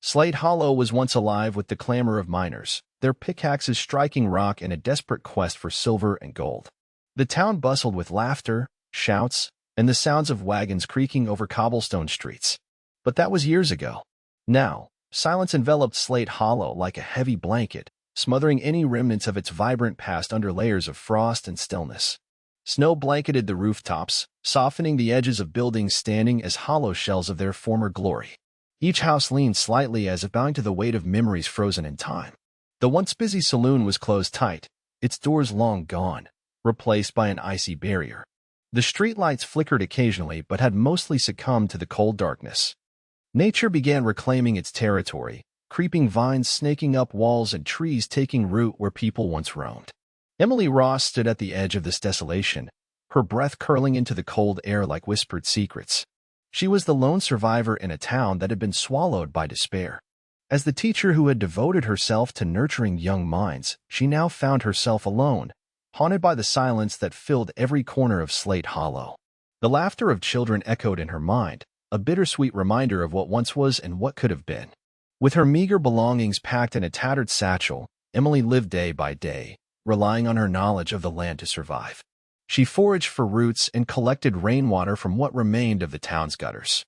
Slate Hollow was once alive with the clamor of miners, their pickaxes striking rock in a desperate quest for silver and gold. The town bustled with laughter, shouts, and the sounds of wagons creaking over cobblestone streets. But that was years ago. Now, silence enveloped Slate Hollow like a heavy blanket, smothering any remnants of its vibrant past under layers of frost and stillness. Snow blanketed the rooftops, softening the edges of buildings standing as hollow shells of their former glory. Each house leaned slightly as if bowing to the weight of memories frozen in time. The once busy saloon was closed tight, its doors long gone, replaced by an icy barrier. The streetlights flickered occasionally but had mostly succumbed to the cold darkness. Nature began reclaiming its territory, creeping vines snaking up walls and trees taking root where people once roamed. Emily Ross stood at the edge of this desolation, her breath curling into the cold air like whispered secrets. She was the lone survivor in a town that had been swallowed by despair. As the teacher who had devoted herself to nurturing young minds, she now found herself alone, haunted by the silence that filled every corner of Slate Hollow. The laughter of children echoed in her mind, a bittersweet reminder of what once was and what could have been. With her meager belongings packed in a tattered satchel, Emily lived day by day, relying on her knowledge of the land to survive. She foraged for roots and collected rainwater from what remained of the town's gutters.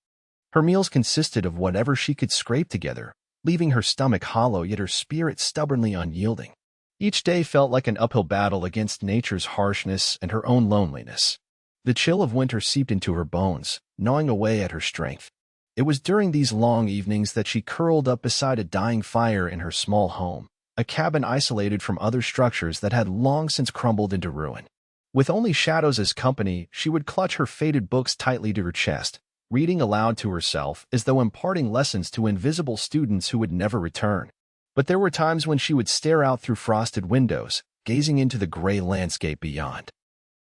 Her meals consisted of whatever she could scrape together, leaving her stomach hollow yet her spirit stubbornly unyielding. Each day felt like an uphill battle against nature's harshness and her own loneliness. The chill of winter seeped into her bones, gnawing away at her strength. It was during these long evenings that she curled up beside a dying fire in her small home, a cabin isolated from other structures that had long since crumbled into ruin. With only shadows as company, she would clutch her faded books tightly to her chest, reading aloud to herself as though imparting lessons to invisible students who would never return. But there were times when she would stare out through frosted windows, gazing into the gray landscape beyond.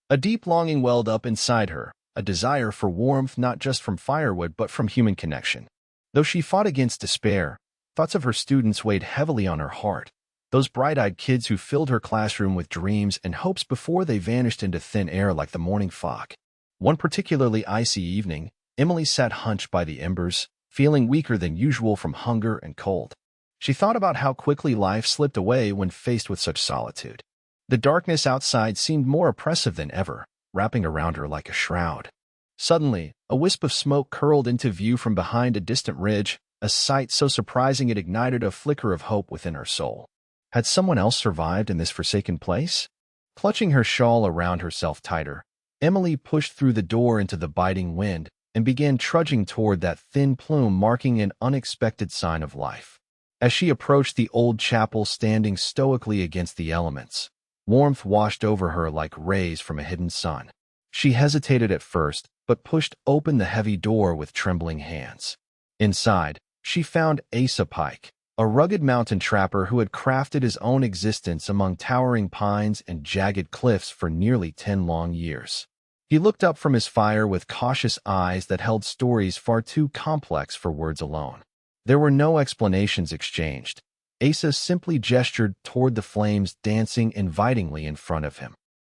A deep longing welled up inside her, a desire for warmth not just from firewood but from human connection. Though she fought against despair, thoughts of her students weighed heavily on her heart, those bright-eyed kids who filled her classroom with dreams and hopes before they vanished into thin air like the morning fog. One particularly icy evening, Emily sat hunched by the embers, feeling weaker than usual from hunger and cold. She thought about how quickly life slipped away when faced with such solitude. The darkness outside seemed more oppressive than ever, wrapping around her like a shroud. Suddenly, a wisp of smoke curled into view from behind a distant ridge, a sight so surprising it ignited a flicker of hope within her soul. Had someone else survived in this forsaken place? Clutching her shawl around herself tighter, Emily pushed through the door into the biting wind and began trudging toward that thin plume marking an unexpected sign of life. As she approached the old chapel standing stoically against the elements, warmth washed over her like rays from a hidden sun. She hesitated at first, but pushed open the heavy door with trembling hands. Inside, she found Asa Pike, a rugged mountain trapper who had crafted his own existence among towering pines and jagged cliffs for nearly 10 long years. He looked up from his fire with cautious eyes that held stories far too complex for words alone. There were no explanations exchanged. Asa simply gestured toward the flames dancing invitingly in front of him.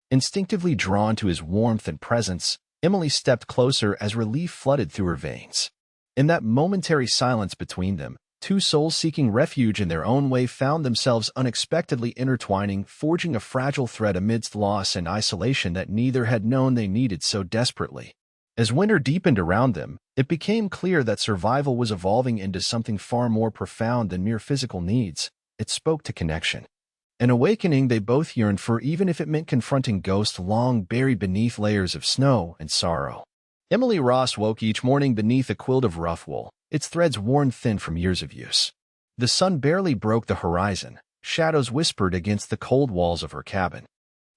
Instinctively drawn to his warmth and presence, Emily stepped closer as relief flooded through her veins. In that momentary silence between them, two souls seeking refuge in their own way found themselves unexpectedly intertwining, forging a fragile thread amidst loss and isolation that neither had known they needed so desperately. As winter deepened around them, it became clear that survival was evolving into something far more profound than mere physical needs. It spoke to connection. An awakening they both yearned for, even if it meant confronting ghosts long buried beneath layers of snow and sorrow. Emily Ross woke each morning beneath a quilt of rough wool, its threads worn thin from years of use. The sun barely broke the horizon, shadows whispered against the cold walls of her cabin.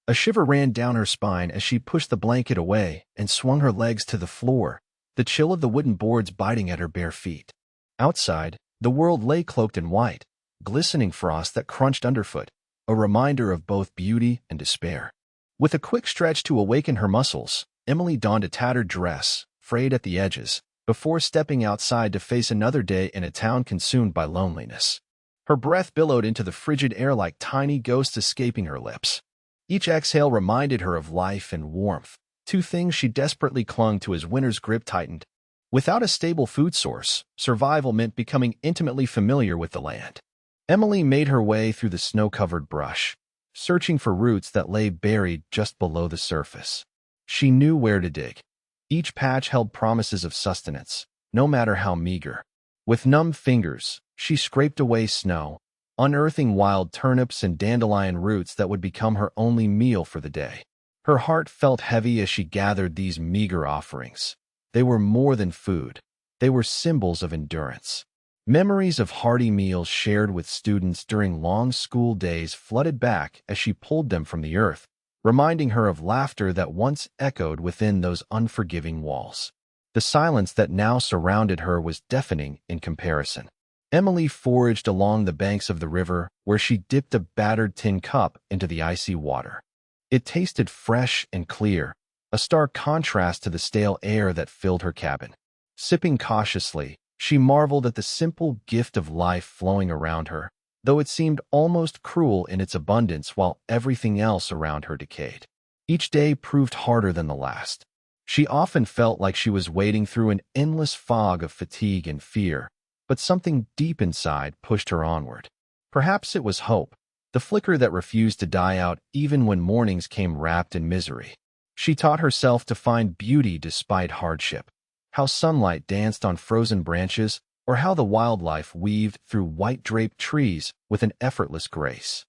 A shiver ran down her spine as she pushed the blanket away and swung her legs to the floor, the chill of the wooden boards biting at her bare feet. Outside, the world lay cloaked in white, glistening frost that crunched underfoot, a reminder of both beauty and despair. With a quick stretch to awaken her muscles, Emily donned a tattered dress, frayed at the edges, before stepping outside to face another day in a town consumed by loneliness. Her breath billowed into the frigid air like tiny ghosts escaping her lips. Each exhale reminded her of life and warmth, two things she desperately clung to as winter's grip tightened. Without a stable food source, survival meant becoming intimately familiar with the land. Emily made her way through the snow-covered brush, searching for roots that lay buried just below the surface. She knew where to dig. Each patch held promises of sustenance, no matter how meager. With numb fingers, she scraped away snow, unearthing wild turnips and dandelion roots that would become her only meal for the day. Her heart felt heavy as she gathered these meager offerings. They were more than food. They were symbols of endurance. Memories of hearty meals shared with students during long school days flooded back as she pulled them from the earth, reminding her of laughter that once echoed within those unforgiving walls. The silence that now surrounded her was deafening in comparison. Emily foraged along the banks of the river, where she dipped a battered tin cup into the icy water. It tasted fresh and clear, a stark contrast to the stale air that filled her cabin. Sipping cautiously, she marveled at the simple gift of life flowing around her, though it seemed almost cruel in its abundance while everything else around her decayed. Each day proved harder than the last. She often felt like she was wading through an endless fog of fatigue and fear, but something deep inside pushed her onward. Perhaps it was hope, the flicker that refused to die out even when mornings came wrapped in misery. She taught herself to find beauty despite hardship, how sunlight danced on frozen branches, or how the wildlife weaved through white-draped trees with an effortless grace.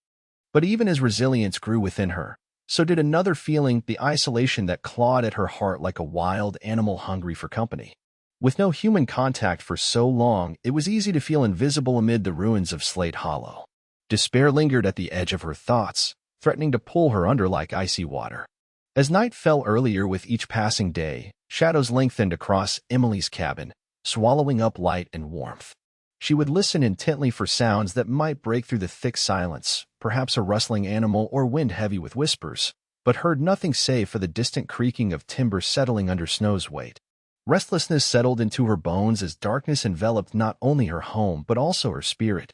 But even as resilience grew within her, so did another feeling, the isolation that clawed at her heart like a wild animal hungry for company. With no human contact for so long, it was easy to feel invisible amid the ruins of Slate Hollow. Despair lingered at the edge of her thoughts, threatening to pull her under like icy water. As night fell earlier with each passing day, shadows lengthened across Emily's cabin, swallowing up light and warmth. She would listen intently for sounds that might break through the thick silence, perhaps a rustling animal or wind heavy with whispers, but heard nothing save for the distant creaking of timber settling under snow's weight. Restlessness settled into her bones as darkness enveloped not only her home but also her spirit.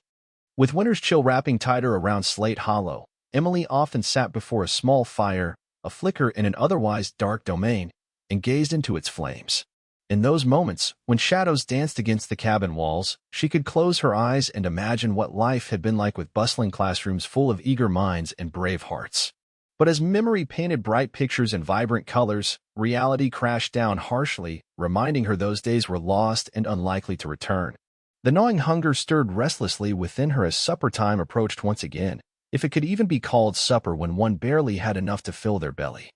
With winter's chill wrapping tighter around Slate Hollow, Emily often sat before a small fire, a flicker in an otherwise dark domain, and gazed into its flames. In those moments, when shadows danced against the cabin walls, she could close her eyes and imagine what life had been like with bustling classrooms full of eager minds and brave hearts. But as memory painted bright pictures in vibrant colors, reality crashed down harshly, reminding her those days were lost and unlikely to return. The gnawing hunger stirred restlessly within her as supper time approached once again, if it could even be called supper when one barely had enough to fill their belly.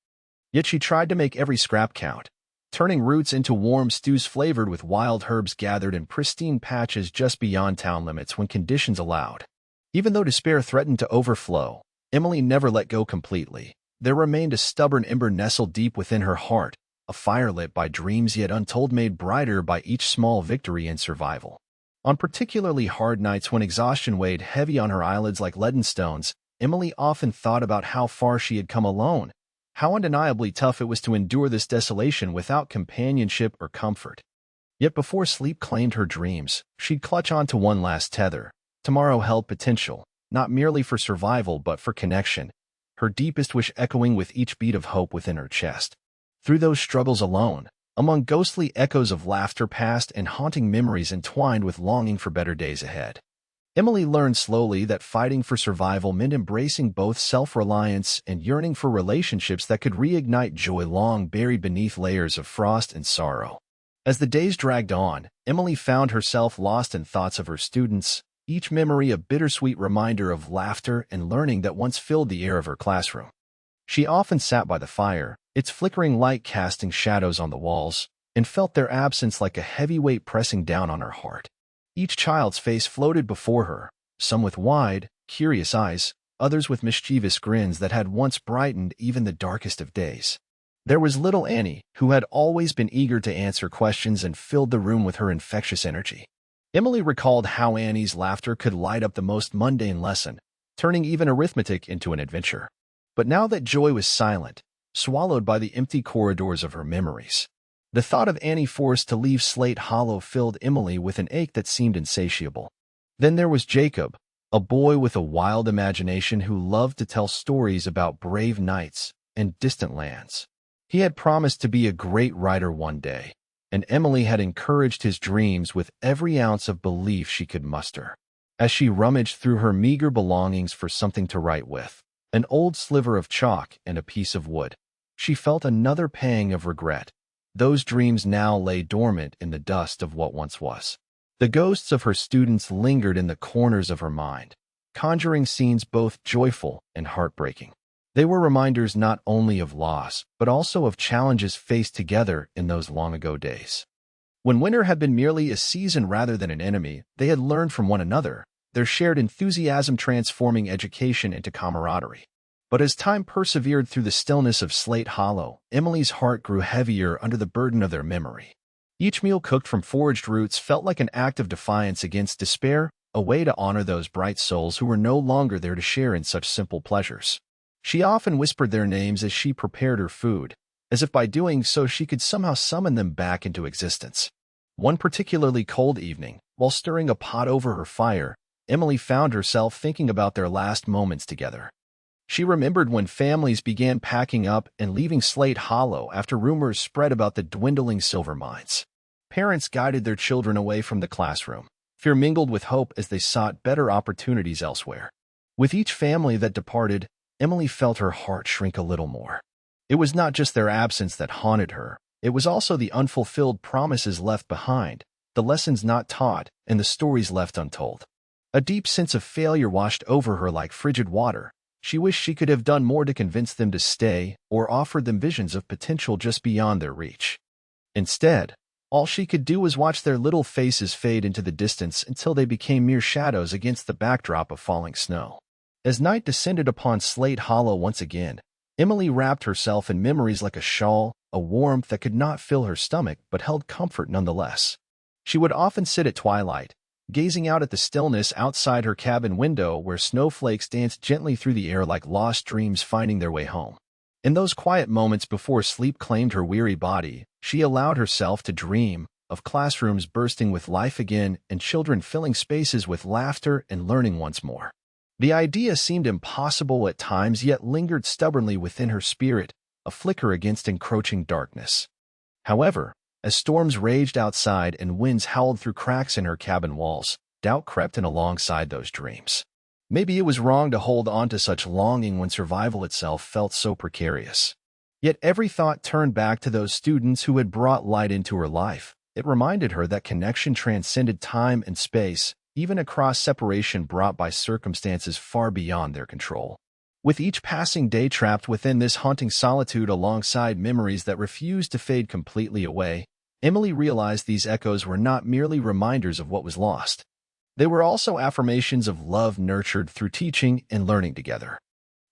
Yet she tried to make every scrap count, turning roots into warm stews flavored with wild herbs gathered in pristine patches just beyond town limits when conditions allowed. Even though despair threatened to overflow, Emily never let go completely. There remained a stubborn ember nestled deep within her heart, a fire lit by dreams yet untold, made brighter by each small victory in survival. On particularly hard nights when exhaustion weighed heavy on her eyelids like leaden stones, Emily often thought about how far she had come alone, how undeniably tough it was to endure this desolation without companionship or comfort. Yet before sleep claimed her dreams, she'd clutch on to one last tether. Tomorrow held potential, not merely for survival but for connection, her deepest wish echoing with each beat of hope within her chest. Through those struggles alone, among ghostly echoes of laughter past and haunting memories entwined with longing for better days ahead, Emily learned slowly that fighting for survival meant embracing both self-reliance and yearning for relationships that could reignite joy long buried beneath layers of frost and sorrow. As the days dragged on, Emily found herself lost in thoughts of her students, each memory a bittersweet reminder of laughter and learning that once filled the air of her classroom. She often sat by the fire, its flickering light casting shadows on the walls, and felt their absence like a heavy weight pressing down on her heart. Each child's face floated before her, some with wide, curious eyes, others with mischievous grins that had once brightened even the darkest of days. There was little Annie, who had always been eager to answer questions and filled the room with her infectious energy. Emily recalled how Annie's laughter could light up the most mundane lesson, turning even arithmetic into an adventure. But now that joy was silent, swallowed by the empty corridors of her memories, the thought of Annie forced to leave Slate Hollow filled Emily with an ache that seemed insatiable. Then there was Jacob, a boy with a wild imagination who loved to tell stories about brave knights and distant lands. He had promised to be a great writer one day, and Emily had encouraged his dreams with every ounce of belief she could muster. As she rummaged through her meager belongings for something to write with, an old sliver of chalk and a piece of wood, she felt another pang of regret. Those dreams now lay dormant in the dust of what once was. The ghosts of her students lingered in the corners of her mind, conjuring scenes both joyful and heartbreaking. They were reminders not only of loss, but also of challenges faced together in those long-ago days. When winter had been merely a season rather than an enemy, they had learned from one another, their shared enthusiasm transforming education into camaraderie. But as time persevered through the stillness of Slate Hollow, Emily's heart grew heavier under the burden of their memory. Each meal cooked from foraged roots felt like an act of defiance against despair, a way to honor those bright souls who were no longer there to share in such simple pleasures. She often whispered their names as she prepared her food, as if by doing so she could somehow summon them back into existence. One particularly cold evening, while stirring a pot over her fire, Emily found herself thinking about their last moments together. She remembered when families began packing up and leaving Slate Hollow after rumors spread about the dwindling silver mines. Parents guided their children away from the classroom, fear mingled with hope as they sought better opportunities elsewhere. With each family that departed, Emily felt her heart shrink a little more. It was not just their absence that haunted her, it was also the unfulfilled promises left behind, the lessons not taught, and the stories left untold. A deep sense of failure washed over her like frigid water. She wished she could have done more to convince them to stay or offered them visions of potential just beyond their reach. Instead, all she could do was watch their little faces fade into the distance until they became mere shadows against the backdrop of falling snow. As night descended upon Slate Hollow once again, Emily wrapped herself in memories like a shawl, a warmth that could not fill her stomach but held comfort nonetheless. She would often sit at twilight, gazing out at the stillness outside her cabin window where snowflakes danced gently through the air like lost dreams finding their way home. In those quiet moments before sleep claimed her weary body, she allowed herself to dream of classrooms bursting with life again and children filling spaces with laughter and learning once more. The idea seemed impossible at times yet lingered stubbornly within her spirit, a flicker against encroaching darkness. However, as storms raged outside and winds howled through cracks in her cabin walls, doubt crept in alongside those dreams. Maybe it was wrong to hold on to such longing when survival itself felt so precarious. Yet every thought turned back to those students who had brought light into her life. It reminded her that connection transcended time and space, even across separation brought by circumstances far beyond their control. With each passing day trapped within this haunting solitude alongside memories that refused to fade completely away, Emily realized these echoes were not merely reminders of what was lost. They were also affirmations of love nurtured through teaching and learning together.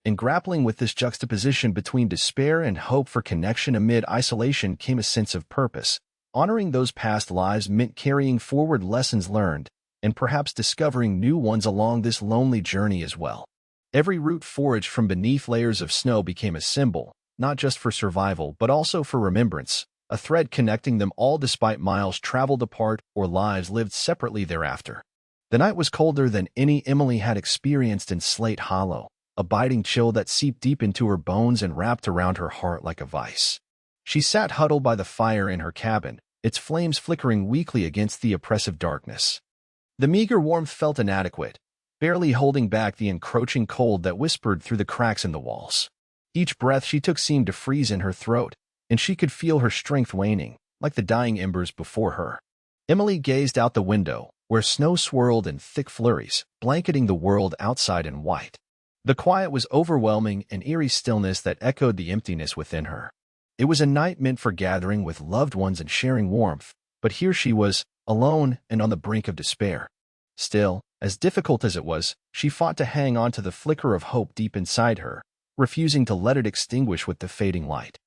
In grappling with this juxtaposition between despair and hope for connection amid isolation came a sense of purpose. Honoring those past lives meant carrying forward lessons learned, and perhaps discovering new ones along this lonely journey as well. Every root foraged from beneath layers of snow became a symbol, not just for survival but also for remembrance, a thread connecting them all despite miles traveled apart or lives lived separately thereafter. The night was colder than any Emily had experienced in Slate Hollow, a biting chill that seeped deep into her bones and wrapped around her heart like a vice. She sat huddled by the fire in her cabin, its flames flickering weakly against the oppressive darkness. The meager warmth felt inadequate, barely holding back the encroaching cold that whispered through the cracks in the walls. Each breath she took seemed to freeze in her throat, and she could feel her strength waning, like the dying embers before her. Emily gazed out the window, where snow swirled in thick flurries, blanketing the world outside in white. The quiet was overwhelming, an eerie stillness that echoed the emptiness within her. It was a night meant for gathering with loved ones and sharing warmth, but here she was, alone and on the brink of despair. Still, as difficult as it was, she fought to hang on to the flicker of hope deep inside her, refusing to let it extinguish with the fading light.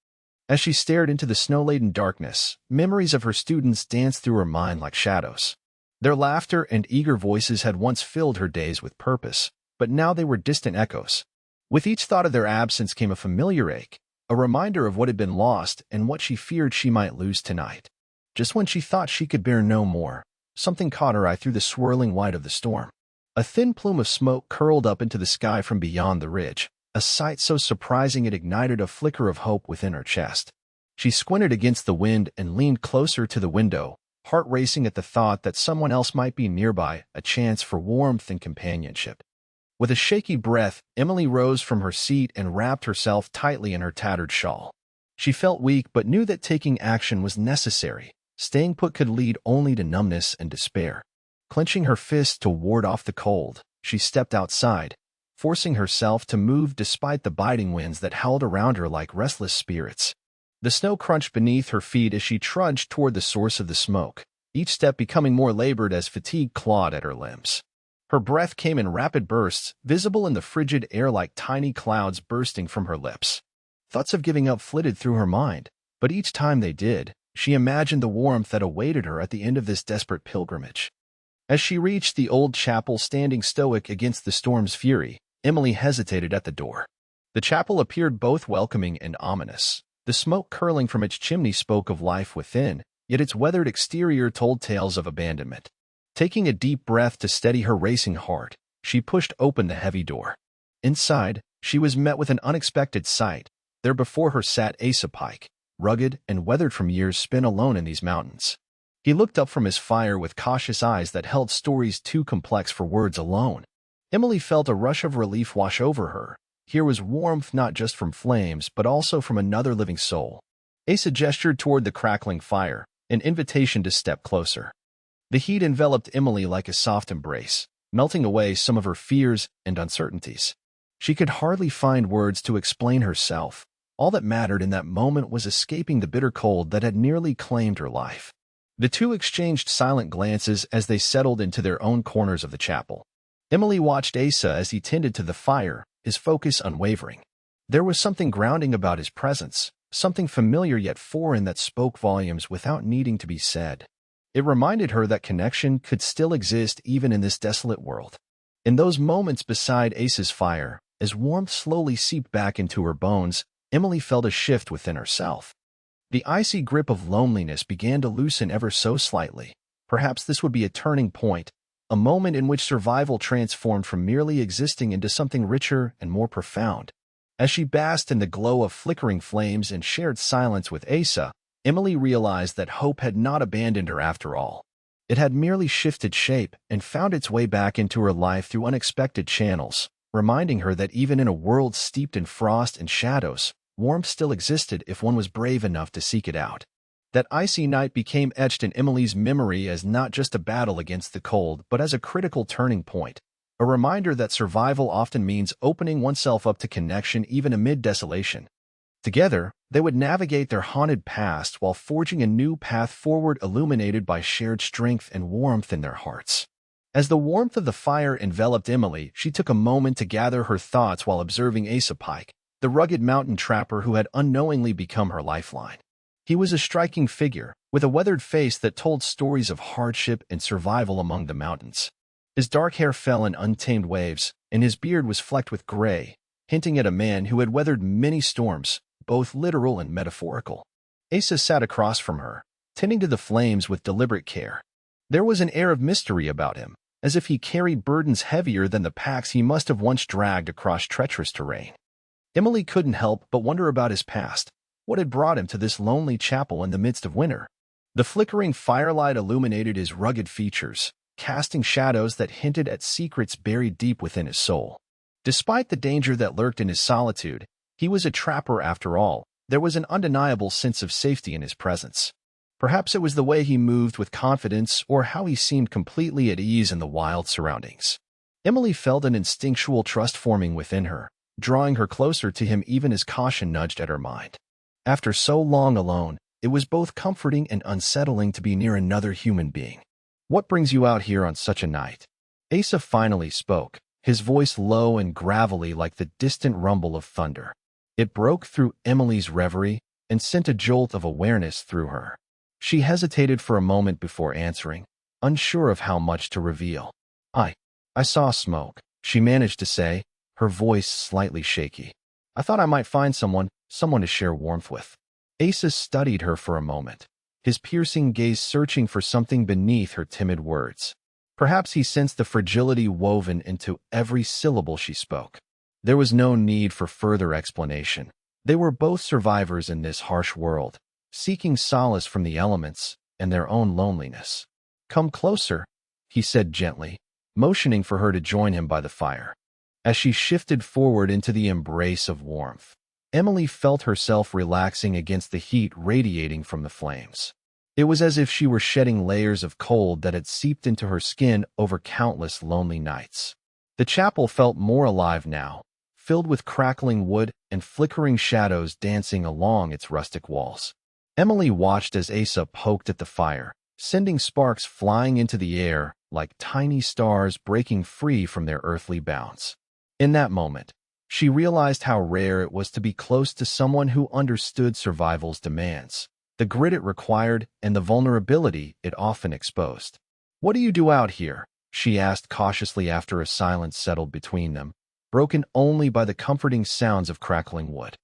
As she stared into the snow-laden darkness, memories of her students danced through her mind like shadows. Their laughter and eager voices had once filled her days with purpose, but now they were distant echoes. With each thought of their absence came a familiar ache, a reminder of what had been lost and what she feared she might lose tonight. Just when she thought she could bear no more, something caught her eye through the swirling white of the storm. A thin plume of smoke curled up into the sky from beyond the ridge, a sight so surprising it ignited a flicker of hope within her chest. She squinted against the wind and leaned closer to the window, heart racing at the thought that someone else might be nearby, a chance for warmth and companionship. With a shaky breath, Emily rose from her seat and wrapped herself tightly in her tattered shawl. She felt weak but knew that taking action was necessary. Staying put could lead only to numbness and despair. Clenching her fists to ward off the cold, she stepped outside, forcing herself to move despite the biting winds that howled around her like restless spirits. The snow crunched beneath her feet as she trudged toward the source of the smoke, each step becoming more labored as fatigue clawed at her limbs. Her breath came in rapid bursts, visible in the frigid air like tiny clouds bursting from her lips. Thoughts of giving up flitted through her mind, but each time they did, she imagined the warmth that awaited her at the end of this desperate pilgrimage. As she reached the old chapel standing stoic against the storm's fury, Emily hesitated at the door. The chapel appeared both welcoming and ominous. The smoke curling from its chimney spoke of life within, yet its weathered exterior told tales of abandonment. Taking a deep breath to steady her racing heart, she pushed open the heavy door. Inside, she was met with an unexpected sight. There before her sat Asa Pike, rugged and weathered from years spent alone in these mountains. He looked up from his fire with cautious eyes that held stories too complex for words alone. Emily felt a rush of relief wash over her. Here was warmth not just from flames, but also from another living soul. Asa gestured toward the crackling fire, an invitation to step closer. The heat enveloped Emily like a soft embrace, melting away some of her fears and uncertainties. She could hardly find words to explain herself. All that mattered in that moment was escaping the bitter cold that had nearly claimed her life. The two exchanged silent glances as they settled into their own corners of the chapel. Emily watched Asa as he tended to the fire, his focus unwavering. There was something grounding about his presence, something familiar yet foreign that spoke volumes without needing to be said. It reminded her that connection could still exist even in this desolate world. In those moments beside Asa's fire, as warmth slowly seeped back into her bones, Emily felt a shift within herself. The icy grip of loneliness began to loosen ever so slightly. Perhaps this would be a turning point, a moment in which survival transformed from merely existing into something richer and more profound. As she basked in the glow of flickering flames and shared silence with Asa, Emily realized that hope had not abandoned her after all. It had merely shifted shape and found its way back into her life through unexpected channels, reminding her that even in a world steeped in frost and shadows, warmth still existed if one was brave enough to seek it out. That icy night became etched in Emily's memory as not just a battle against the cold, but as a critical turning point, a reminder that survival often means opening oneself up to connection even amid desolation. Together, they would navigate their haunted past while forging a new path forward illuminated by shared strength and warmth in their hearts. As the warmth of the fire enveloped Emily, she took a moment to gather her thoughts while observing Asa Pike, the rugged mountain trapper who had unknowingly become her lifeline. He was a striking figure, with a weathered face that told stories of hardship and survival among the mountains. His dark hair fell in untamed waves, and his beard was flecked with gray, hinting at a man who had weathered many storms, both literal and metaphorical. Asa sat across from her, tending to the flames with deliberate care. There was an air of mystery about him, as if he carried burdens heavier than the packs he must have once dragged across treacherous terrain. Emily couldn't help but wonder about his past. What had brought him to this lonely chapel in the midst of winter? The flickering firelight illuminated his rugged features, casting shadows that hinted at secrets buried deep within his soul. Despite the danger that lurked in his solitude, he was a trapper after all. There was an undeniable sense of safety in his presence. Perhaps it was the way he moved with confidence or how he seemed completely at ease in the wild surroundings. Emily felt an instinctual trust forming within her, drawing her closer to him even as caution nudged at her mind. After so long alone, it was both comforting and unsettling to be near another human being. "What brings you out here on such a night?" Asa finally spoke, his voice low and gravelly like the distant rumble of thunder. It broke through Emily's reverie and sent a jolt of awareness through her. She hesitated for a moment before answering, unsure of how much to reveal. I saw smoke," she managed to say, her voice slightly shaky. "I thought I might find someone to share warmth with." Asa studied her for a moment, his piercing gaze searching for something beneath her timid words. Perhaps he sensed the fragility woven into every syllable she spoke. There was no need for further explanation. They were both survivors in this harsh world, seeking solace from the elements and their own loneliness. "Come closer," he said gently, motioning for her to join him by the fire. As she shifted forward into the embrace of warmth, Emily felt herself relaxing against the heat radiating from the flames. It was as if she were shedding layers of cold that had seeped into her skin over countless lonely nights. The chapel felt more alive now, filled with crackling wood and flickering shadows dancing along its rustic walls. Emily watched as Asa poked at the fire, sending sparks flying into the air like tiny stars breaking free from their earthly bounds. In that moment, she realized how rare it was to be close to someone who understood survival's demands, the grit it required, and the vulnerability it often exposed. "What do you do out here?" she asked cautiously after a silence settled between them, broken only by the comforting sounds of crackling wood.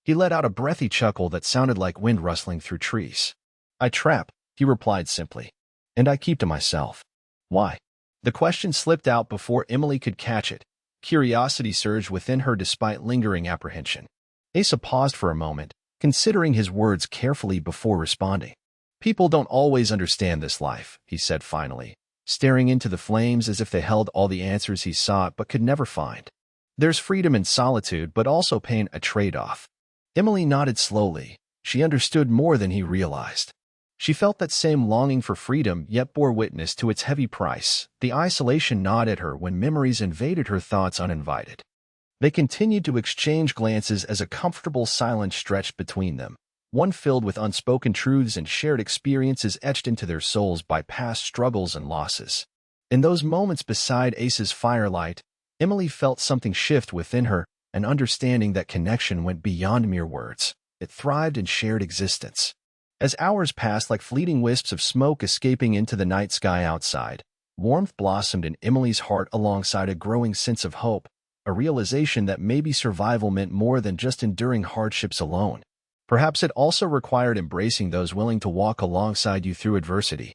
He let out a breathy chuckle that sounded like wind rustling through trees. "I trap," he replied simply, "and I keep to myself." "Why?" The question slipped out before Emily could catch it. Curiosity surged within her despite lingering apprehension. Asa paused for a moment, considering his words carefully before responding. "People don't always understand this life," he said finally, staring into the flames as if they held all the answers he sought but could never find. "There's freedom in solitude, but also pain, a trade-off." Emily nodded slowly. She understood more than he realized. She felt that same longing for freedom, yet bore witness to its heavy price. The isolation gnawed at her when memories invaded her thoughts uninvited. They continued to exchange glances as a comfortable silence stretched between them, one filled with unspoken truths and shared experiences etched into their souls by past struggles and losses. In those moments beside Asa's firelight, Emily felt something shift within her, an understanding that connection went beyond mere words. It thrived in shared existence. As hours passed like fleeting wisps of smoke escaping into the night sky outside, warmth blossomed in Emily's heart alongside a growing sense of hope, a realization that maybe survival meant more than just enduring hardships alone. Perhaps it also required embracing those willing to walk alongside you through adversity.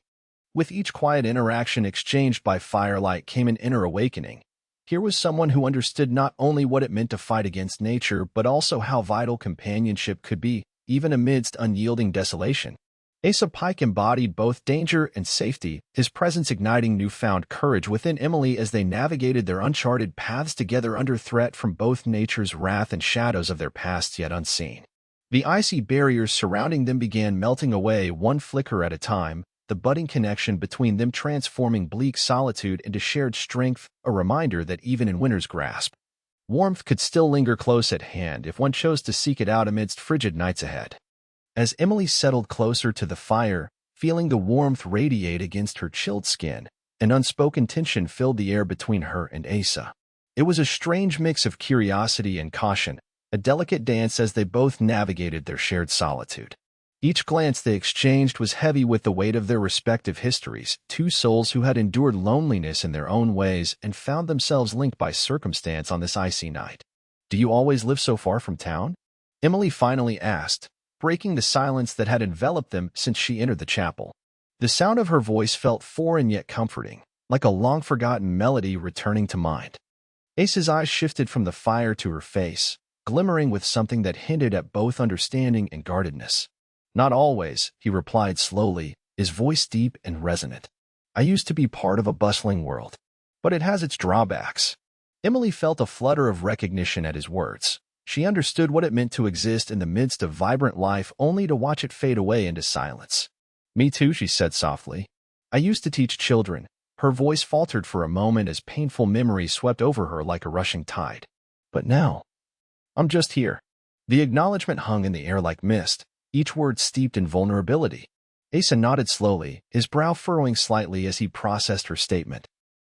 With each quiet interaction exchanged by firelight came an inner awakening. Here was someone who understood not only what it meant to fight against nature, but also how vital companionship could be, even amidst unyielding desolation. Asa Pike embodied both danger and safety, his presence igniting newfound courage within Emily as they navigated their uncharted paths together under threat from both nature's wrath and shadows of their pasts yet unseen. The icy barriers surrounding them began melting away one flicker at a time, the budding connection between them transforming bleak solitude into shared strength, a reminder that even in winter's grasp, warmth could still linger close at hand if one chose to seek it out amidst frigid nights ahead. As Emily settled closer to the fire, feeling the warmth radiate against her chilled skin, an unspoken tension filled the air between her and Asa. It was a strange mix of curiosity and caution, a delicate dance as they both navigated their shared solitude. Each glance they exchanged was heavy with the weight of their respective histories, two souls who had endured loneliness in their own ways and found themselves linked by circumstance on this icy night. "Do you always live so far from town?" Emily finally asked, breaking the silence that had enveloped them since she entered the chapel. The sound of her voice felt foreign yet comforting, like a long-forgotten melody returning to mind. Asa's eyes shifted from the fire to her face, glimmering with something that hinted at both understanding and guardedness. "Not always," he replied slowly, his voice deep and resonant. "I used to be part of a bustling world, but it has its drawbacks." Emily felt a flutter of recognition at his words. She understood what it meant to exist in the midst of vibrant life only to watch it fade away into silence. "Me too," she said softly. "I used to teach children." Her voice faltered for a moment as painful memories swept over her like a rushing tide. "But now, I'm just here." The acknowledgement hung in the air like mist, each word steeped in vulnerability. Asa nodded slowly, his brow furrowing slightly as he processed her statement.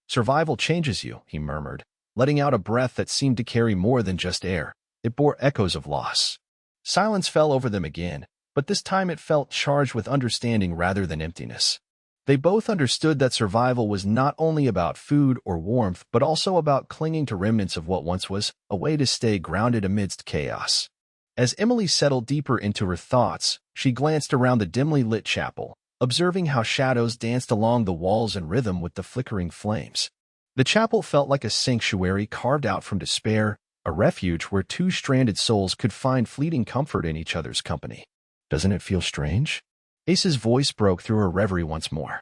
"Survival changes you," he murmured, letting out a breath that seemed to carry more than just air. It bore echoes of loss. Silence fell over them again, but this time it felt charged with understanding rather than emptiness. They both understood that survival was not only about food or warmth, but also about clinging to remnants of what once was, a way to stay grounded amidst chaos. As Emily settled deeper into her thoughts, she glanced around the dimly lit chapel, observing how shadows danced along the walls in rhythm with the flickering flames. The chapel felt like a sanctuary carved out from despair, a refuge where two stranded souls could find fleeting comfort in each other's company. Doesn't it feel strange? Asa's voice broke through her reverie once more.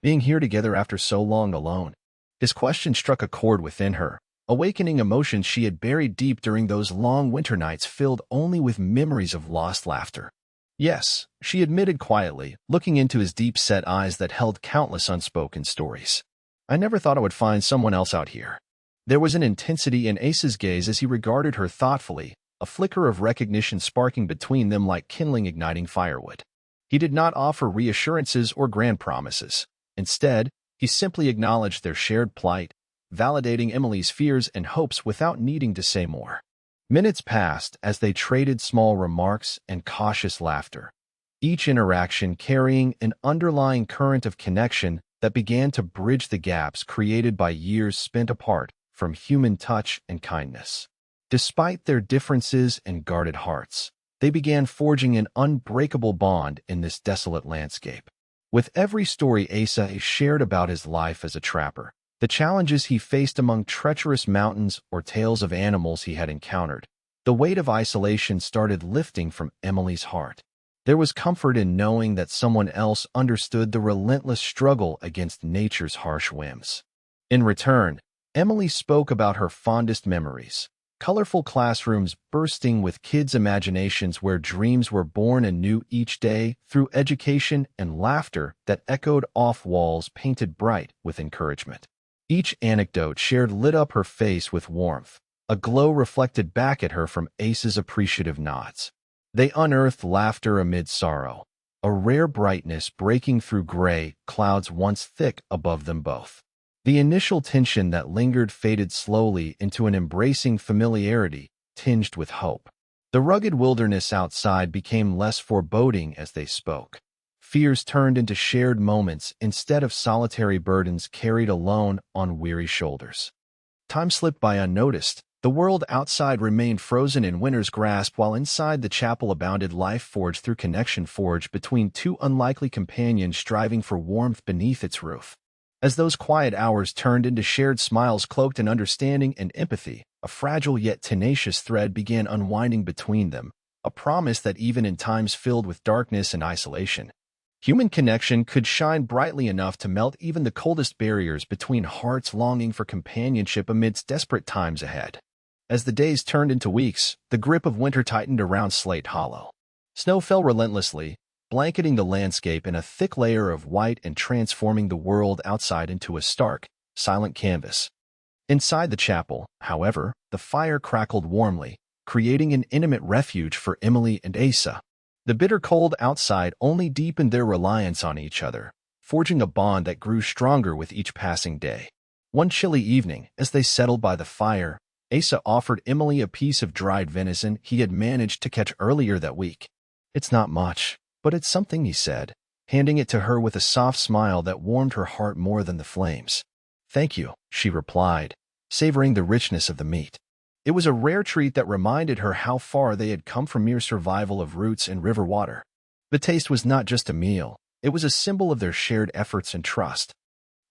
Being here together after so long alone. His question struck a chord within her, awakening emotions she had buried deep during those long winter nights filled only with memories of lost laughter. Yes, she admitted quietly, looking into his deep-set eyes that held countless unspoken stories. I never thought I would find someone else out here. There was an intensity in Asa's gaze as he regarded her thoughtfully, a flicker of recognition sparking between them like kindling igniting firewood. He did not offer reassurances or grand promises. Instead, he simply acknowledged their shared plight, validating Emily's fears and hopes without needing to say more. Minutes passed as they traded small remarks and cautious laughter, each interaction carrying an underlying current of connection that began to bridge the gaps created by years spent apart from human touch and kindness. Despite their differences and guarded hearts, they began forging an unbreakable bond in this desolate landscape. With every story Asa shared about his life as a trapper, the challenges he faced among treacherous mountains or tales of animals he had encountered, the weight of isolation started lifting from Emily's heart. There was comfort in knowing that someone else understood the relentless struggle against nature's harsh whims. In return, Emily spoke about her fondest memories, colorful classrooms bursting with kids' imaginations where dreams were born anew each day through education and laughter that echoed off walls painted bright with encouragement. Each anecdote shared lit up her face with warmth, a glow reflected back at her from Asa's appreciative nods. They unearthed laughter amid sorrow, a rare brightness breaking through gray clouds once thick above them both. The initial tension that lingered faded slowly into an embracing familiarity tinged with hope. The rugged wilderness outside became less foreboding as they spoke. Fears turned into shared moments instead of solitary burdens carried alone on weary shoulders. Time slipped by unnoticed. The world outside remained frozen in winter's grasp while inside the chapel abounded life forged through connection forged between two unlikely companions striving for warmth beneath its roof. As those quiet hours turned into shared smiles cloaked in understanding and empathy, a fragile yet tenacious thread began unwinding between them, a promise that even in times filled with darkness and isolation, human connection could shine brightly enough to melt even the coldest barriers between hearts longing for companionship amidst desperate times ahead. As the days turned into weeks, the grip of winter tightened around Slate Hollow. Snow fell relentlessly, blanketing the landscape in a thick layer of white and transforming the world outside into a stark, silent canvas. Inside the chapel, however, the fire crackled warmly, creating an intimate refuge for Emily and Asa. The bitter cold outside only deepened their reliance on each other, forging a bond that grew stronger with each passing day. One chilly evening, as they settled by the fire, Asa offered Emily a piece of dried venison he had managed to catch earlier that week. "It's not much, but it's something," he said, handing it to her with a soft smile that warmed her heart more than the flames. "Thank you," she replied, savoring the richness of the meat. It was a rare treat that reminded her how far they had come from mere survival of roots and river water. The taste was not just a meal, it was a symbol of their shared efforts and trust.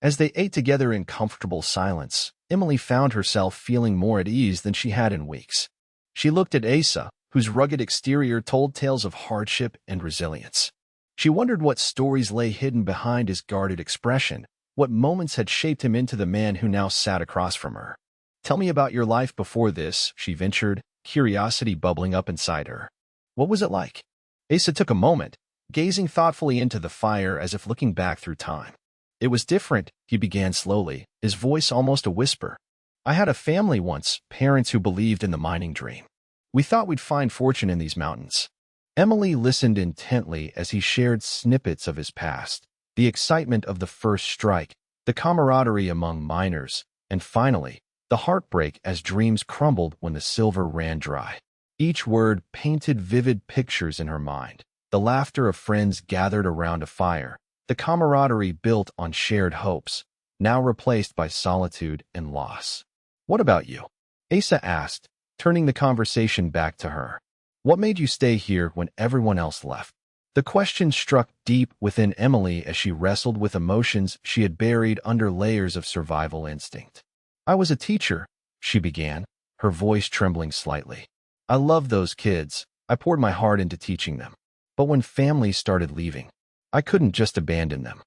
As they ate together in comfortable silence, Emily found herself feeling more at ease than she had in weeks. She looked at Asa, whose rugged exterior told tales of hardship and resilience. She wondered what stories lay hidden behind his guarded expression, what moments had shaped him into the man who now sat across from her. "Tell me about your life before this," she ventured, curiosity bubbling up inside her. "What was it like?" Asa took a moment, gazing thoughtfully into the fire as if looking back through time. "It was different," he began slowly, his voice almost a whisper. "I had a family once, parents who believed in the mining dream. We thought we'd find fortune in these mountains." Emily listened intently as he shared snippets of his past, the excitement of the first strike, the camaraderie among miners, and finally, the heartbreak as dreams crumbled when the silver ran dry. Each word painted vivid pictures in her mind, the laughter of friends gathered around a fire, the camaraderie built on shared hopes, now replaced by solitude and loss. "What about you?" Asa asked, turning the conversation back to her. "What made you stay here when everyone else left?" The question struck deep within Emily as she wrestled with emotions she had buried under layers of survival instinct. "I was a teacher," she began, her voice trembling slightly. "I loved those kids. I poured my heart into teaching them. But when families started leaving, I couldn't just abandon them.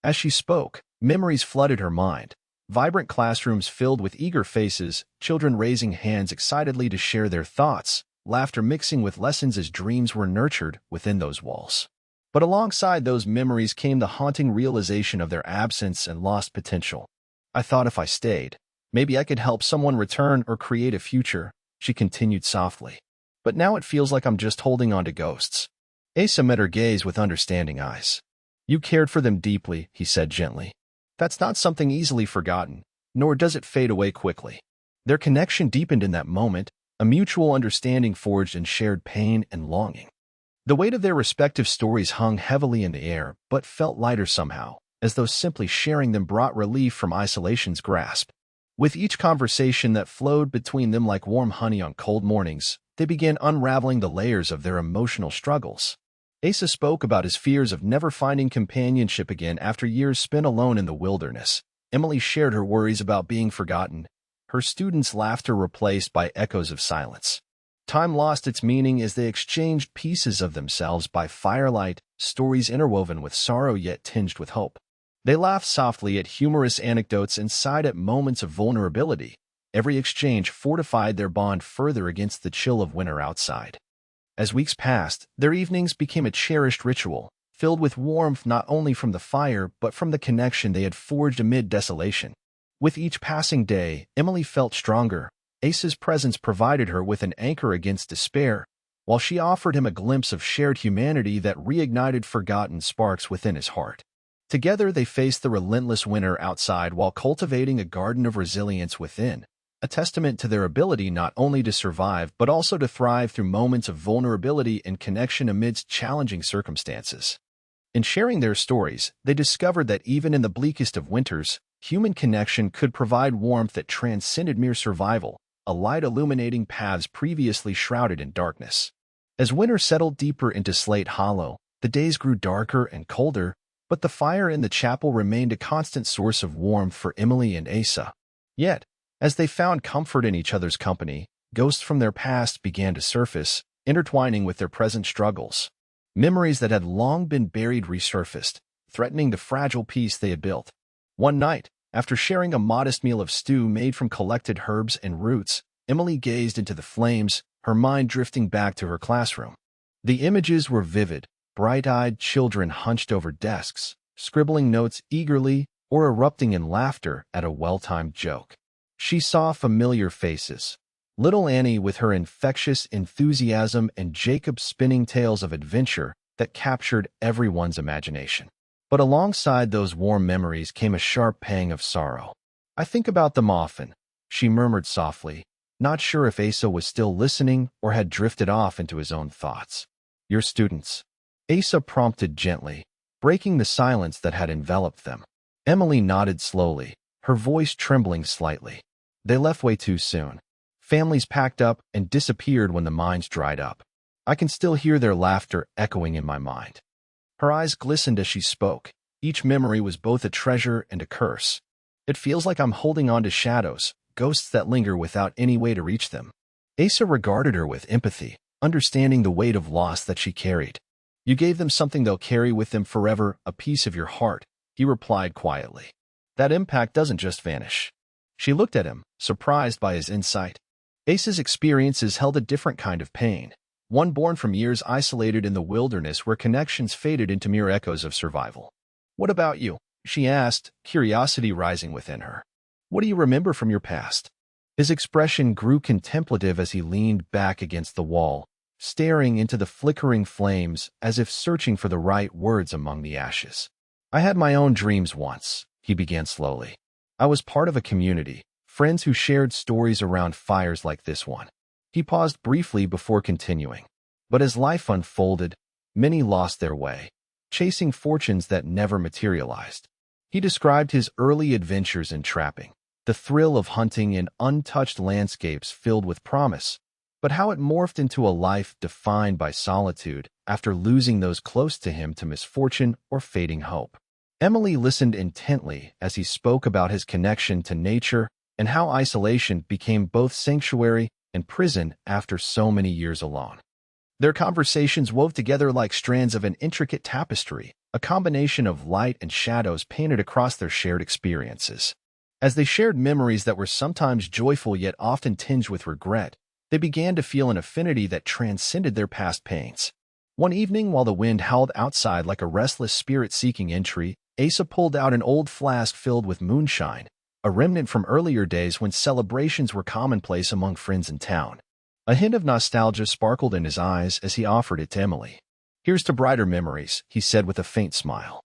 As she spoke, memories flooded her mind. Vibrant classrooms filled with eager faces, children raising hands excitedly to share their thoughts, laughter mixing with lessons as dreams were nurtured within those walls. But alongside those memories came the haunting realization of their absence and lost potential. I thought if I stayed, maybe I could help someone return or create a future, she continued softly. But now it feels like I'm just holding on to ghosts. Asa met her gaze with understanding eyes. You cared for them deeply, he said gently. That's not something easily forgotten, nor does it fade away quickly. Their connection deepened in that moment, a mutual understanding forged in shared pain and longing. The weight of their respective stories hung heavily in the air, but felt lighter somehow, as though simply sharing them brought relief from isolation's grasp. With each conversation that flowed between them like warm honey on cold mornings, they began unraveling the layers of their emotional struggles. Asa spoke about his fears of never finding companionship again after years spent alone in the wilderness. Emily shared her worries about being forgotten, her students' laughter replaced by echoes of silence. Time lost its meaning as they exchanged pieces of themselves by firelight, stories interwoven with sorrow yet tinged with hope. They laughed softly at humorous anecdotes and sighed at moments of vulnerability. Every exchange fortified their bond further against the chill of winter outside. As weeks passed, their evenings became a cherished ritual, filled with warmth not only from the fire but from the connection they had forged amid desolation. With each passing day, Emily felt stronger. Asa's presence provided her with an anchor against despair, while she offered him a glimpse of shared humanity that reignited forgotten sparks within his heart. Together they faced the relentless winter outside while cultivating a garden of resilience within, a testament to their ability not only to survive but also to thrive through moments of vulnerability and connection amidst challenging circumstances. In sharing their stories, they discovered that even in the bleakest of winters, human connection could provide warmth that transcended mere survival, a light illuminating paths previously shrouded in darkness. As winter settled deeper into Slate Hollow, the days grew darker and colder, but the fire in the chapel remained a constant source of warmth for Emily and Asa. Yet, as they found comfort in each other's company, ghosts from their past began to surface, intertwining with their present struggles. Memories that had long been buried resurfaced, threatening the fragile peace they had built. One night, after sharing a modest meal of stew made from collected herbs and roots, Emily gazed into the flames, her mind drifting back to her classroom. The images were vivid, bright-eyed children hunched over desks, scribbling notes eagerly or erupting in laughter at a well-timed joke. She saw familiar faces. Little Annie with her infectious enthusiasm and Jacob spinning tales of adventure that captured everyone's imagination. But alongside those warm memories came a sharp pang of sorrow. I think about them often, she murmured softly, not sure if Asa was still listening or had drifted off into his own thoughts. Your students, Asa prompted gently, breaking the silence that had enveloped them. Emily nodded slowly, her voice trembling slightly. They left way too soon. Families packed up and disappeared when the mines dried up. I can still hear their laughter echoing in my mind. Her eyes glistened as she spoke. Each memory was both a treasure and a curse. It feels like I'm holding on to shadows, ghosts that linger without any way to reach them. Asa regarded her with empathy, understanding the weight of loss that she carried. You gave them something they'll carry with them forever, a piece of your heart, he replied quietly. That impact doesn't just vanish. She looked at him, surprised by his insight. Asa's experiences held a different kind of pain, one born from years isolated in the wilderness where connections faded into mere echoes of survival. What about you? She asked, curiosity rising within her. What do you remember from your past? His expression grew contemplative as he leaned back against the wall, staring into the flickering flames as if searching for the right words among the ashes. I had my own dreams once, he began slowly. I was part of a community, friends who shared stories around fires like this one. He paused briefly before continuing. But as life unfolded, many lost their way, chasing fortunes that never materialized. He described his early adventures in trapping, the thrill of hunting in untouched landscapes filled with promise, but how it morphed into a life defined by solitude after losing those close to him to misfortune or fading hope. Emily listened intently as he spoke about his connection to nature and how isolation became both sanctuary and prison after so many years alone. Their conversations wove together like strands of an intricate tapestry, a combination of light and shadows painted across their shared experiences. As they shared memories that were sometimes joyful yet often tinged with regret, they began to feel an affinity that transcended their past pains. One evening, while the wind howled outside like a restless spirit seeking entry, Asa pulled out an old flask filled with moonshine, a remnant from earlier days when celebrations were commonplace among friends in town. A hint of nostalgia sparkled in his eyes as he offered it to Emily. "Here's to brighter memories," he said with a faint smile.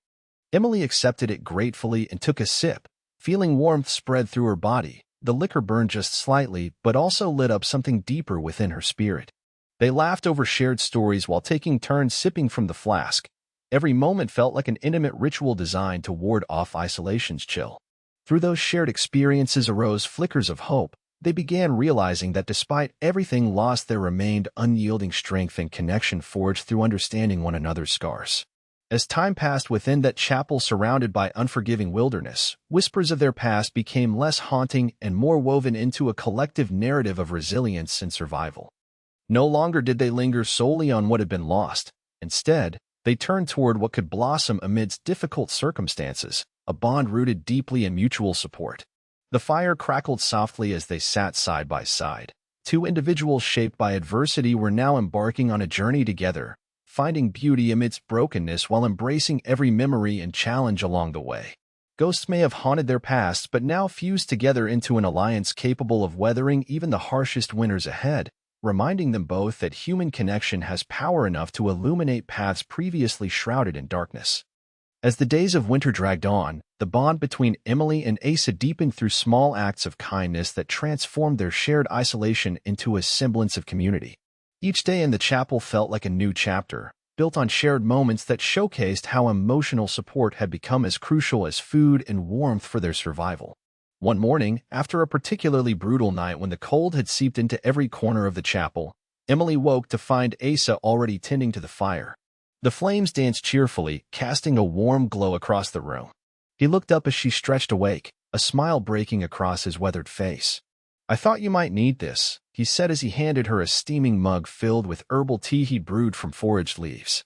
Emily accepted it gratefully and took a sip, feeling warmth spread through her body. The liquor burned just slightly, but also lit up something deeper within her spirit. They laughed over shared stories while taking turns sipping from the flask. Every moment felt like an intimate ritual designed to ward off isolation's chill. Through those shared experiences arose flickers of hope. They began realizing that despite everything lost, there remained unyielding strength and connection forged through understanding one another's scars. As time passed within that chapel surrounded by unforgiving wilderness, whispers of their past became less haunting and more woven into a collective narrative of resilience and survival. No longer did they linger solely on what had been lost. Instead, they turned toward what could blossom amidst difficult circumstances, a bond rooted deeply in mutual support. The fire crackled softly as they sat side by side. Two individuals shaped by adversity were now embarking on a journey together, finding beauty amidst brokenness while embracing every memory and challenge along the way. Ghosts may have haunted their past, but now fused together into an alliance capable of weathering even the harshest winters ahead, reminding them both that human connection has power enough to illuminate paths previously shrouded in darkness. As the days of winter dragged on, the bond between Emily and Asa deepened through small acts of kindness that transformed their shared isolation into a semblance of community. Each day in the chapel felt like a new chapter, built on shared moments that showcased how emotional support had become as crucial as food and warmth for their survival. One morning, after a particularly brutal night when the cold had seeped into every corner of the chapel, Emily woke to find Asa already tending to the fire. The flames danced cheerfully, casting a warm glow across the room. He looked up as she stretched awake, a smile breaking across his weathered face. "I thought you might need this," he said as he handed her a steaming mug filled with herbal tea he'd brewed from foraged leaves.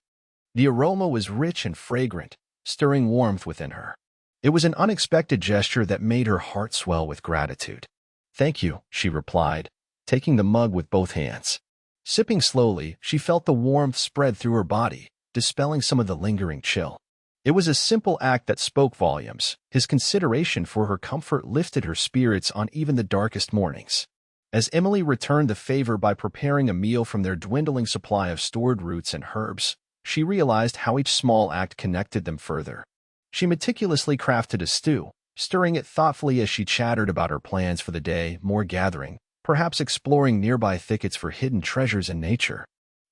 The aroma was rich and fragrant, stirring warmth within her. It was an unexpected gesture that made her heart swell with gratitude. "Thank you," she replied, taking the mug with both hands. Sipping slowly, she felt the warmth spread through her body, dispelling some of the lingering chill. It was a simple act that spoke volumes. His consideration for her comfort lifted her spirits on even the darkest mornings. As Emily returned the favor by preparing a meal from their dwindling supply of stored roots and herbs, she realized how each small act connected them further. She meticulously crafted a stew, stirring it thoughtfully as she chattered about her plans for the day, more gathering, perhaps exploring nearby thickets for hidden treasures in nature.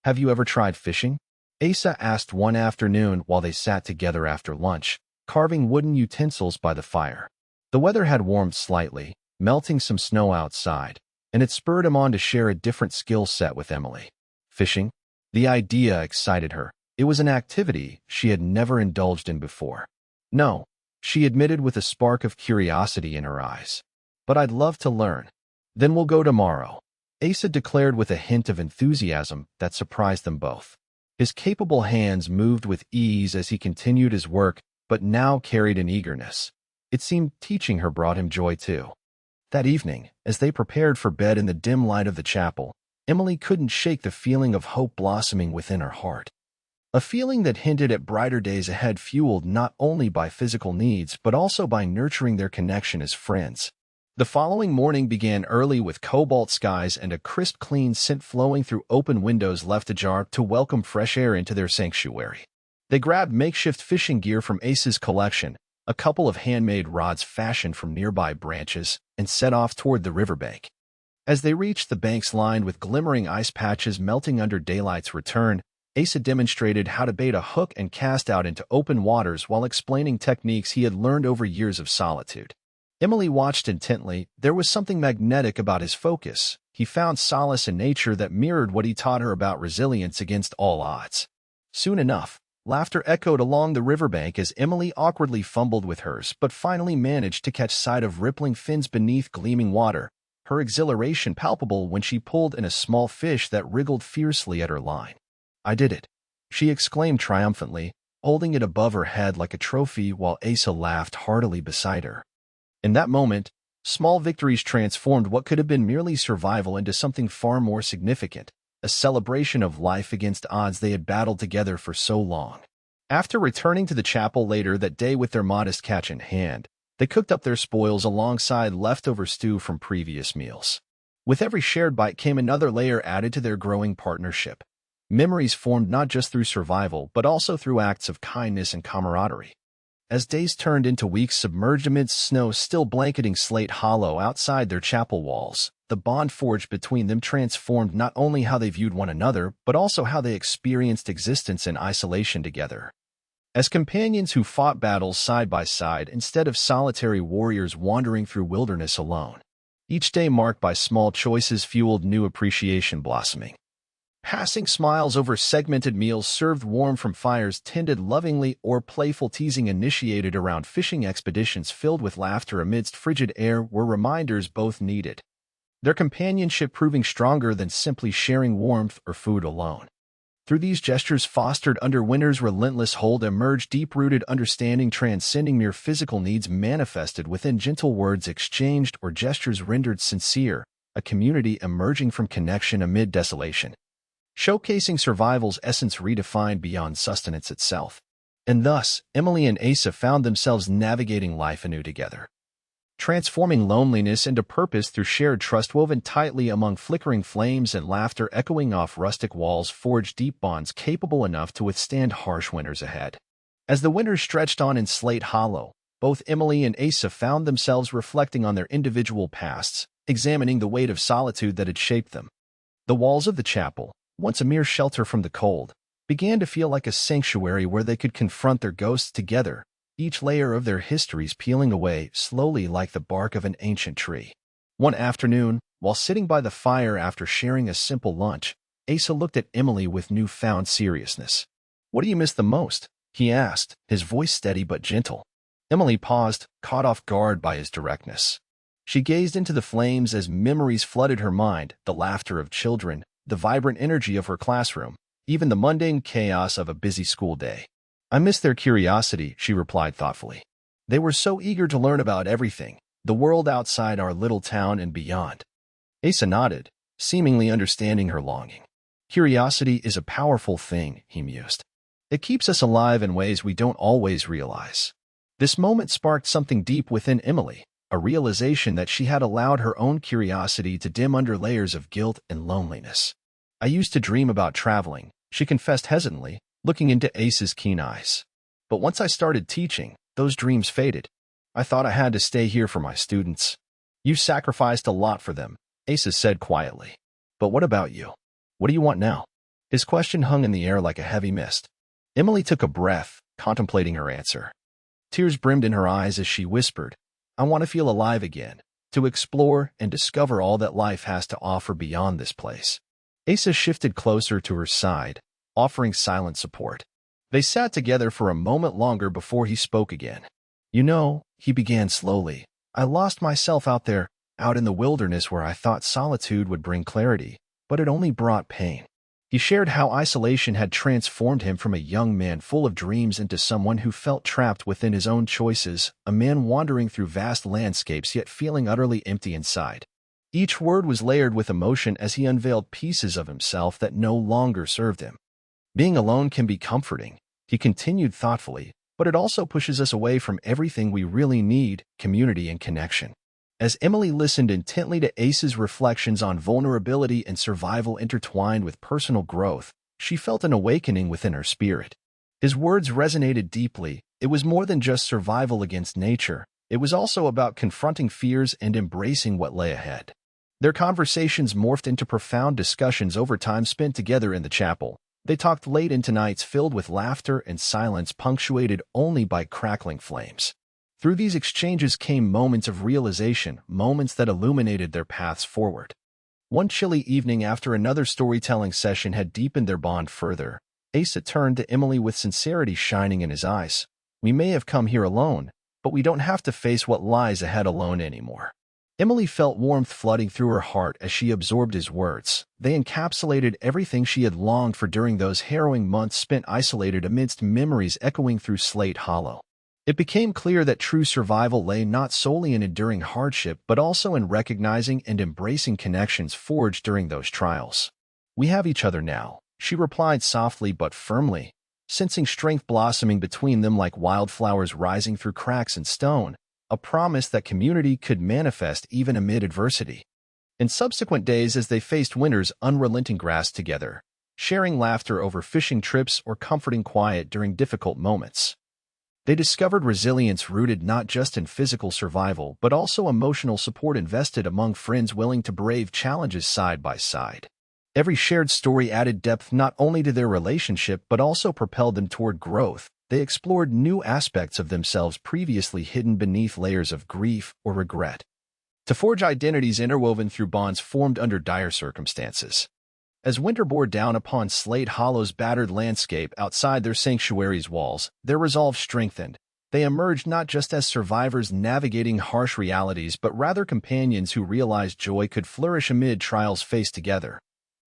"Have you ever tried fishing?" Asa asked one afternoon while they sat together after lunch, carving wooden utensils by the fire. The weather had warmed slightly, melting some snow outside, and it spurred him on to share a different skill set with Emily. Fishing? The idea excited her. It was an activity she had never indulged in before. "No," she admitted with a spark of curiosity in her eyes. "But I'd love to learn." "Then we'll go tomorrow," Asa declared with a hint of enthusiasm that surprised them both. His capable hands moved with ease as he continued his work, but now carried an eagerness. It seemed teaching her brought him joy too. That evening, as they prepared for bed in the dim light of the chapel, Emily couldn't shake the feeling of hope blossoming within her heart. A feeling that hinted at brighter days ahead, fueled not only by physical needs but also by nurturing their connection as friends. The following morning began early with cobalt skies and a crisp, clean scent flowing through open windows left ajar to welcome fresh air into their sanctuary. They grabbed makeshift fishing gear from Asa's collection, a couple of handmade rods fashioned from nearby branches, and set off toward the riverbank. As they reached the banks lined with glimmering ice patches melting under daylight's return, Asa demonstrated how to bait a hook and cast out into open waters while explaining techniques he had learned over years of solitude. Emily watched intently. There was something magnetic about his focus. He found solace in nature that mirrored what he taught her about resilience against all odds. Soon enough, laughter echoed along the riverbank as Emily awkwardly fumbled with hers but finally managed to catch sight of rippling fins beneath gleaming water, her exhilaration palpable when she pulled in a small fish that wriggled fiercely at her line. I did it, she exclaimed triumphantly, holding it above her head like a trophy while Asa laughed heartily beside her. In that moment, small victories transformed what could have been merely survival into something far more significant, a celebration of life against odds they had battled together for so long. After returning to the chapel later that day with their modest catch in hand, they cooked up their spoils alongside leftover stew from previous meals. With every shared bite came another layer added to their growing partnership. Memories formed not just through survival, but also through acts of kindness and camaraderie. As days turned into weeks submerged amidst snow still blanketing Slate Hollow outside their chapel walls, the bond forged between them transformed not only how they viewed one another, but also how they experienced existence in isolation together. As companions who fought battles side by side instead of solitary warriors wandering through wilderness alone. Each day marked by small choices fueled new appreciation blossoming. Passing smiles over segmented meals served warm from fires tended lovingly or playful teasing initiated around fishing expeditions filled with laughter amidst frigid air were reminders both needed. Their companionship proving stronger than simply sharing warmth or food alone. Through these gestures fostered under winter's relentless hold emerged deep-rooted understanding transcending mere physical needs manifested within gentle words exchanged or gestures rendered sincere, a community emerging from connection amid desolation. Showcasing survival's essence redefined beyond sustenance itself. And thus, Emily and Asa found themselves navigating life anew together. Transforming loneliness into purpose through shared trust woven tightly among flickering flames and laughter echoing off rustic walls forged deep bonds capable enough to withstand harsh winters ahead. As the winters stretched on in Slate Hollow, both Emily and Asa found themselves reflecting on their individual pasts, examining the weight of solitude that had shaped them. The walls of the chapel, once a mere shelter from the cold, began to feel like a sanctuary where they could confront their ghosts together, each layer of their histories peeling away slowly like the bark of an ancient tree. One afternoon, while sitting by the fire after sharing a simple lunch, Asa looked at Emily with newfound seriousness. "What do you miss the most?" he asked, his voice steady but gentle. Emily paused, caught off guard by his directness. She gazed into the flames as memories flooded her mind, the laughter of children, the vibrant energy of her classroom, even the mundane chaos of a busy school day. "I miss their curiosity," she replied thoughtfully. "They were so eager to learn about everything, the world outside our little town and beyond." Asa nodded, seemingly understanding her longing. "Curiosity is a powerful thing," he mused. "It keeps us alive in ways we don't always realize." This moment sparked something deep within Emily, a realization that she had allowed her own curiosity to dim under layers of guilt and loneliness. "I used to dream about traveling," she confessed hesitantly, looking into Asa's keen eyes. "But once I started teaching, those dreams faded. I thought I had to stay here for my students." "You sacrificed a lot for them," Asa said quietly. "But what about you? What do you want now?" His question hung in the air like a heavy mist. Emily took a breath, contemplating her answer. Tears brimmed in her eyes as she whispered, "I want to feel alive again, to explore and discover all that life has to offer beyond this place." Asa shifted closer to her side, offering silent support. They sat together for a moment longer before he spoke again. "You know," he began slowly, "I lost myself out there, out in the wilderness where I thought solitude would bring clarity, but it only brought pain." He shared how isolation had transformed him from a young man full of dreams into someone who felt trapped within his own choices, a man wandering through vast landscapes yet feeling utterly empty inside. Each word was layered with emotion as he unveiled pieces of himself that no longer served him. "Being alone can be comforting," he continued thoughtfully, "but it also pushes us away from everything we really need, community and connection." As Emily listened intently to Asa's reflections on vulnerability and survival intertwined with personal growth, she felt an awakening within her spirit. His words resonated deeply. It was more than just survival against nature. It was also about confronting fears and embracing what lay ahead. Their conversations morphed into profound discussions over time spent together in the chapel. They talked late into nights filled with laughter and silence punctuated only by crackling flames. Through these exchanges came moments of realization, moments that illuminated their paths forward. One chilly evening after another storytelling session had deepened their bond further, Asa turned to Emily with sincerity shining in his eyes. "We may have come here alone, but we don't have to face what lies ahead alone anymore." Emily felt warmth flooding through her heart as she absorbed his words. They encapsulated everything she had longed for during those harrowing months spent isolated amidst memories echoing through Slate Hollow. It became clear that true survival lay not solely in enduring hardship but also in recognizing and embracing connections forged during those trials. "We have each other now," she replied softly but firmly, sensing strength blossoming between them like wildflowers rising through cracks in stone, a promise that community could manifest even amid adversity. In subsequent days, as they faced winter's unrelenting grasp together, sharing laughter over fishing trips or comforting quiet during difficult moments, they discovered resilience rooted not just in physical survival but also emotional support invested among friends willing to brave challenges side by side. Every shared story added depth not only to their relationship but also propelled them toward growth. They explored new aspects of themselves previously hidden beneath layers of grief or regret, to forge identities interwoven through bonds formed under dire circumstances. As winter bore down upon Slate Hollow's battered landscape outside their sanctuary's walls, their resolve strengthened. They emerged not just as survivors navigating harsh realities but rather companions who realized joy could flourish amid trials faced together,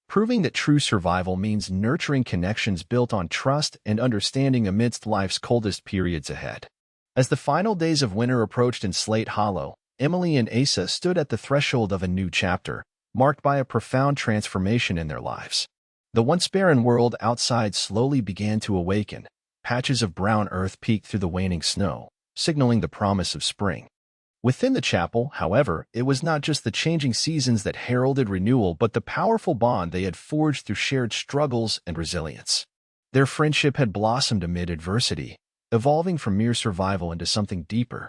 proving that true survival means nurturing connections built on trust and understanding amidst life's coldest periods ahead. As the final days of winter approached in Slate Hollow, Emily and Asa stood at the threshold of a new chapter, marked by a profound transformation in their lives. The once barren world outside slowly began to awaken. Patches of brown earth peeked through the waning snow, signaling the promise of spring. Within the chapel, however, it was not just the changing seasons that heralded renewal but the powerful bond they had forged through shared struggles and resilience. Their friendship had blossomed amid adversity, evolving from mere survival into something deeper.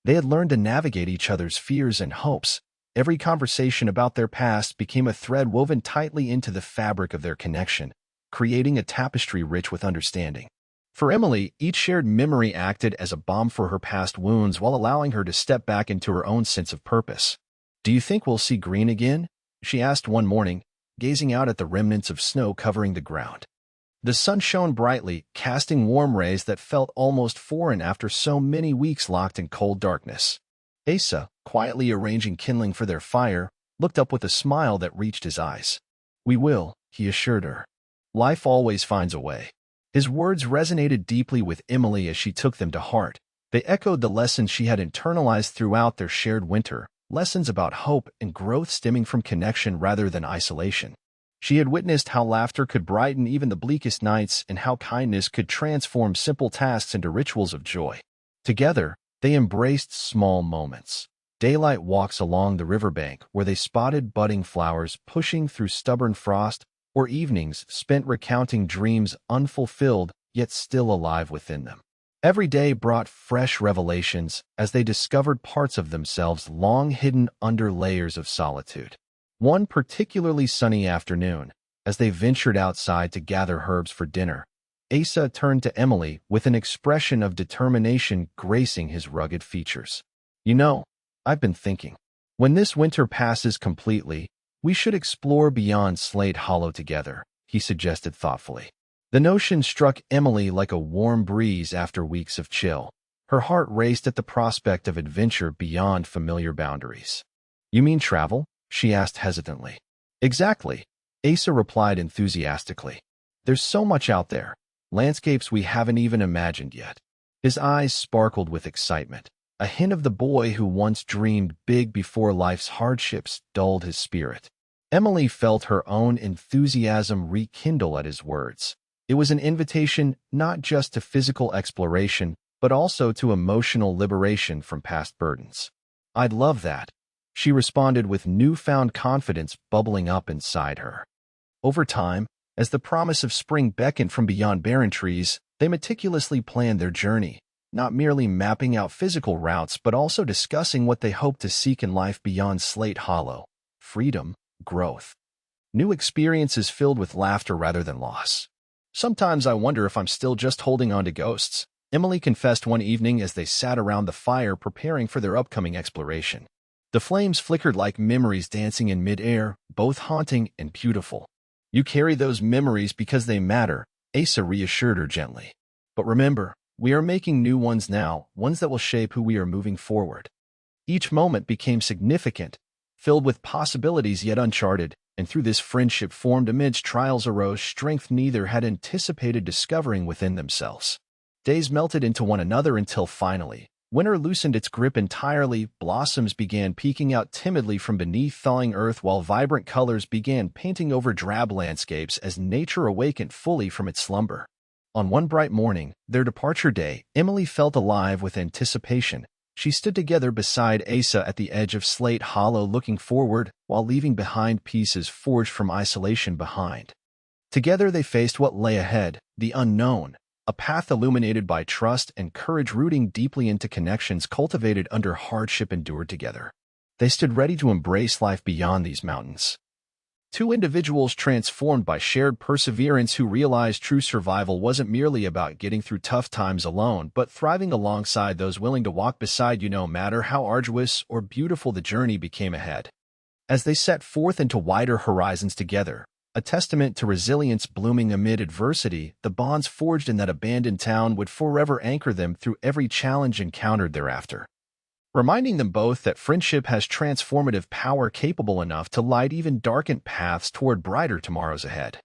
They had learned to navigate each other's fears and hopes. Every conversation about their past became a thread woven tightly into the fabric of their connection, creating a tapestry rich with understanding. For Emily, each shared memory acted as a balm for her past wounds while allowing her to step back into her own sense of purpose. "Do you think we'll see green again?" she asked one morning, gazing out at the remnants of snow covering the ground. The sun shone brightly, casting warm rays that felt almost foreign after so many weeks locked in cold darkness. Asa, quietly arranging kindling for their fire, looked up with a smile that reached his eyes. "We will," he assured her. "Life always finds a way." His words resonated deeply with Emily as she took them to heart. They echoed the lessons she had internalized throughout their shared winter, lessons about hope and growth stemming from connection rather than isolation. She had witnessed how laughter could brighten even the bleakest nights and how kindness could transform simple tasks into rituals of joy. Together, they embraced small moments. Daylight walks along the riverbank where they spotted budding flowers pushing through stubborn frost, or evenings spent recounting dreams unfulfilled yet still alive within them. Every day brought fresh revelations as they discovered parts of themselves long hidden under layers of solitude. One particularly sunny afternoon, as they ventured outside to gather herbs for dinner, Asa turned to Emily with an expression of determination gracing his rugged features. "You know, I've been thinking, when this winter passes completely, we should explore beyond Slate Hollow together," he suggested thoughtfully. The notion struck Emily like a warm breeze after weeks of chill. Her heart raced at the prospect of adventure beyond familiar boundaries. "You mean travel?" she asked hesitantly. "Exactly," Asa replied enthusiastically. "There's so much out there, landscapes we haven't even imagined yet." His eyes sparkled with excitement. A hint of the boy who once dreamed big before life's hardships dulled his spirit. Emily felt her own enthusiasm rekindle at his words. It was an invitation not just to physical exploration, but also to emotional liberation from past burdens. "I'd love that," she responded with newfound confidence bubbling up inside her. Over time, as the promise of spring beckoned from beyond barren trees, they meticulously planned their journey, not merely mapping out physical routes but also discussing what they hoped to seek in life beyond Slate Hollow: freedom, growth, new experiences filled with laughter rather than loss. "Sometimes I wonder if I'm still just holding on to ghosts," Emily confessed one evening as they sat around the fire preparing for their upcoming exploration. The flames flickered like memories dancing in midair, both haunting and beautiful. "You carry those memories because they matter," Asa reassured her gently. "But remember, we are making new ones now, ones that will shape who we are moving forward." Each moment became significant, filled with possibilities yet uncharted, and through this friendship formed amidst trials arose strength neither had anticipated discovering within themselves. Days melted into one another until finally, winter loosened its grip entirely, blossoms began peeking out timidly from beneath thawing earth while vibrant colors began painting over drab landscapes as nature awakened fully from its slumber. On one bright morning, their departure day, Emily felt alive with anticipation. She stood together beside Asa at the edge of Slate Hollow looking forward, while leaving behind pieces forged from isolation behind. Together they faced what lay ahead, the unknown, a path illuminated by trust and courage rooting deeply into connections cultivated under hardship endured together. They stood ready to embrace life beyond these mountains. Two individuals transformed by shared perseverance who realized true survival wasn't merely about getting through tough times alone, but thriving alongside those willing to walk beside you no matter how arduous or beautiful the journey became ahead. As they set forth into wider horizons together, a testament to resilience blooming amid adversity, the bonds forged in that abandoned town would forever anchor them through every challenge encountered thereafter, reminding them both that friendship has transformative power capable enough to light even darkened paths toward brighter tomorrows ahead.